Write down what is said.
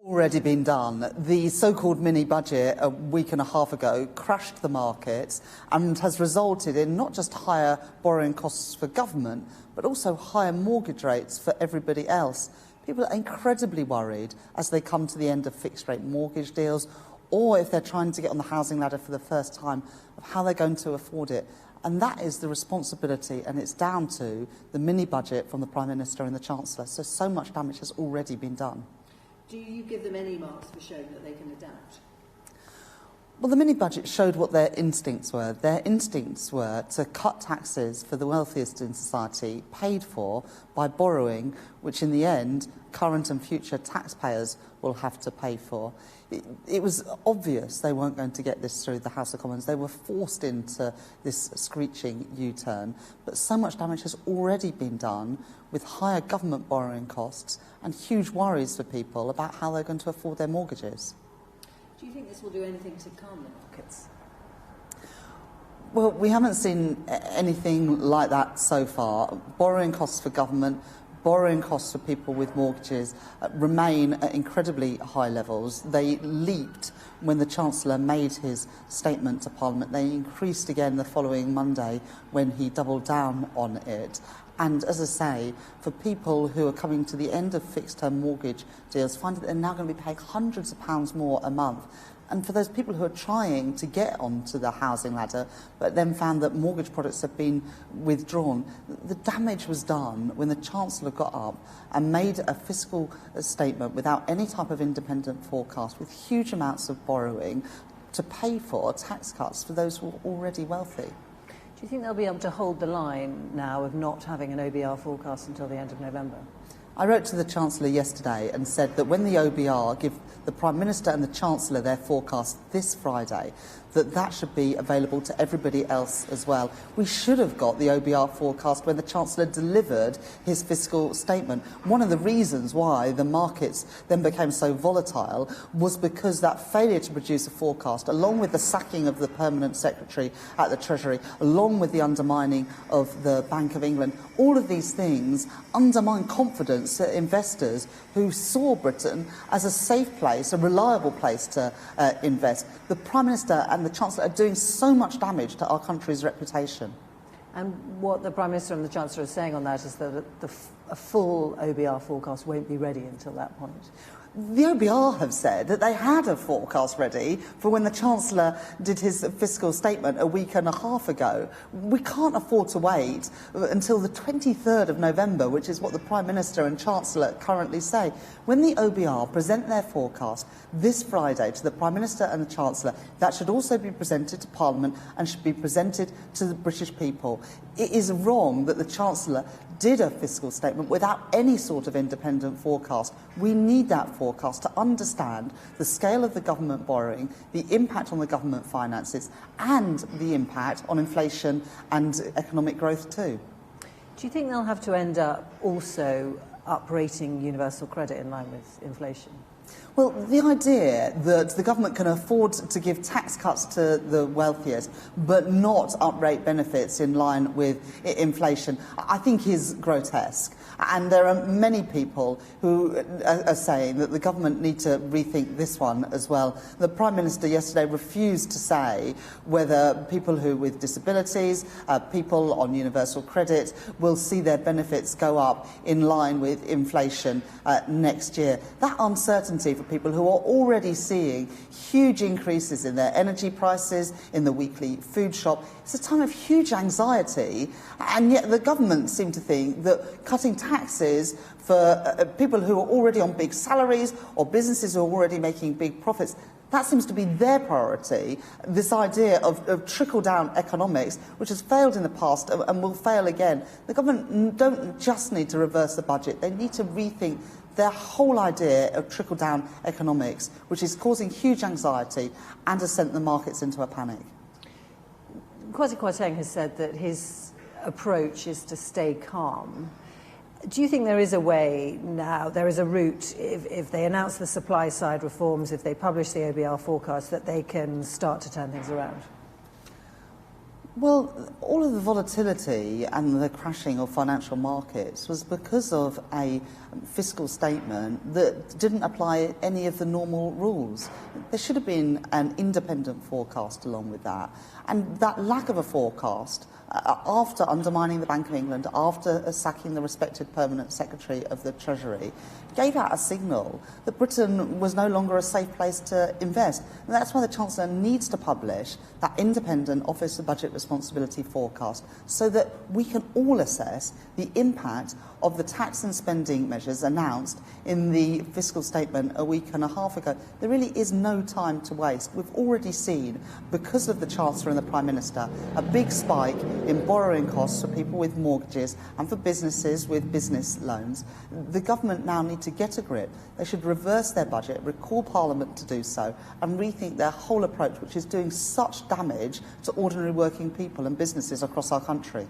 Already been done. The so-called mini-budget a week and a half ago crashed the markets and has resulted in not just higher borrowing costs for government, but also higher mortgage rates for everybody else. People are incredibly worried as they come to the end of fixed-rate mortgage deals, or if they're trying to get on the housing ladder for the first time, of how they're going to afford it. And that is the responsibility, and it's down to the mini-budget from the Prime Minister and the Chancellor. So much damage has already been done. Do you give them any marks for showing that they can adapt? Well, the mini-budget showed what their instincts were. Their instincts were to cut taxes for the wealthiest in society, paid for by borrowing, which in the end, current and future taxpayers will have to pay for. It was obvious they weren't going to get this through the House of Commons. They were forced into this screeching U-turn. But so much damage has already been done with higher government borrowing costs and huge worries for people about how they're going to afford their mortgages. Do you think this will do anything to calm the markets? Well, we haven't seen anything like that so far. Borrowing costs for government, borrowing costs for people with mortgages remain at incredibly high levels. They leaped when the Chancellor made his statement to Parliament. They increased again the following Monday when he doubled down on it. And as I say, for people who are coming to the end of fixed-term mortgage deals, find that they're now going to be paying hundreds of pounds more a month. And for those people who are trying to get onto the housing ladder, but then found that mortgage products have been withdrawn, the damage was done when the Chancellor got up and made a fiscal statement without any type of independent forecast, with huge amounts of borrowing to pay for tax cuts for those who are already wealthy. Do you think they'll be able to hold the line now of not having an OBR forecast until the end of November? I wrote to the Chancellor yesterday and said that when the OBR give the Prime Minister and the Chancellor their forecast this Friday, that should be available to everybody else as well. We should have got the OBR forecast when the Chancellor delivered his fiscal statement. One of the reasons why the markets then became so volatile was because that failure to produce a forecast, along with the sacking of the permanent secretary at the Treasury, along with the undermining of the Bank of England, all of these things undermine confidence that investors who saw Britain as a safe place, a reliable place to invest. The Prime Minister and the Chancellor are doing so much damage to our country's reputation. And what the Prime Minister and the Chancellor are saying on that is that a full OBR forecast won't be ready until that point. The OBR have said that they had a forecast ready for when the Chancellor did his fiscal statement a week and a half ago. We can't afford to wait until the 23rd of November, which is what the Prime Minister and Chancellor currently say. When the OBR present their forecast this Friday to the Prime Minister and the Chancellor, that should also be presented to Parliament and should be presented to the British people. It is wrong that the Chancellor did a fiscal statement without any sort of independent forecast. We need that forecast to understand the scale of the government borrowing, the impact on the government finances, and the impact on inflation and economic growth too. Do you think they'll have to end up also uprating universal credit in line with inflation? Well, the idea that the government can afford to give tax cuts to the wealthiest but not uprate benefits in line with inflation, I think is grotesque. And there are many people who are saying that the government need to rethink this one as well. The Prime Minister yesterday refused to say whether people who with disabilities, people on universal credit, will see their benefits go up in line with inflation next year. That uncertainty for people who are already seeing huge increases in their energy prices, in the weekly food shop, it's a time of huge anxiety, and yet the government seem to think that cutting taxes for people who are already on big salaries or businesses who are already making big profits, that seems to be their priority, this idea of trickle-down economics, which has failed in the past and will fail again. The government don't just need to reverse the budget, they need to rethink their whole idea of trickle-down economics, which is causing huge anxiety and has sent the markets into a panic. Kwasi Kwarteng has said that his approach is to stay calm. Do you think there is a way now, there is a route, if they announce the supply side reforms, if they publish the OBR forecast, that they can start to turn things around? Well, all of the volatility and the crashing of financial markets was because of a fiscal statement that didn't apply any of the normal rules. There should have been an independent forecast along with that. And that lack of a forecast, after undermining the Bank of England, after sacking the respected permanent secretary of the Treasury, gave out a signal that Britain was no longer a safe place to invest. And that's why the Chancellor needs to publish that independent Office of Budget Responsibility forecast so that we can all assess the impact of the tax and spending measures announced in the fiscal statement a week and a half ago. There really is no time to waste. We've already seen, because of the Chancellor and the Prime Minister, a big spike in borrowing costs for people with mortgages and for businesses with business loans. The government now need to get a grip. They should reverse their budget, recall Parliament to do so, and rethink their whole approach, which is doing such damage to ordinary working people and businesses across our country.